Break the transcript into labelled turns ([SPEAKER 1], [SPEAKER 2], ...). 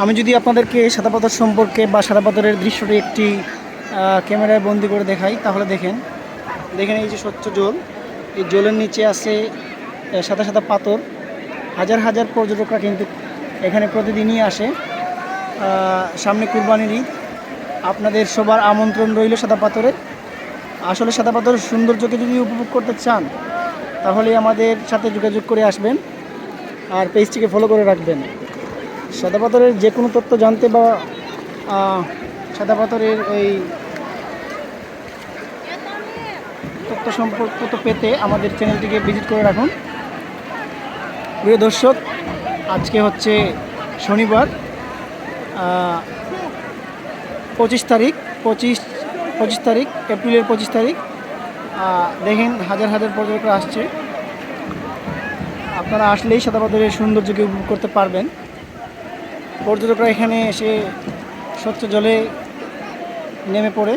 [SPEAKER 1] আমি যদি আপনাদেরকে সাদা পাথর সম্পর্কে বা সাদা পাথরের দৃশ্যটি একটি ক্যামেরায় বন্দি করে দেখাই, তাহলে দেখেন এই যে স্বচ্ছ জল, এই জলের নিচে আছে সাদা সাদা পাথর। হাজার হাজার পর্যটকরা কিন্তু এখানে প্রতিদিনই আসে। সামনে কুরবানির ঈদ, আপনাদের সবার আমন্ত্রণ রইল সাদা পাথরে। আসলে সাদা পাথরের সৌন্দর্যকে যদি উপভোগ করতে চান, তাহলে আমাদের সাথে যোগাযোগ করে আসবেন আর পেজটিকে ফলো করে রাখবেন। সাদা পাথরের যে কোনো তথ্য জানতে বা সাদা পাথরের ওই তথ্য সম্পর্ক পেতে আমাদের চ্যানেলটিকে ভিজিট করে রাখুন। প্রিয় দর্শক, আজকে হচ্ছে শনিবার, 25 তারিখ, এপ্রিলের 25 তারিখ। দেখেন হাজার হাজার পর্যটকরা আসছে। আপনারা আসলেই সাদা পাথরের সৌন্দর্যকে উপভোগ করতে পারবেন। পর্যটকরা এখানে এসে স্বচ্ছ জলে নেমে পড়ে।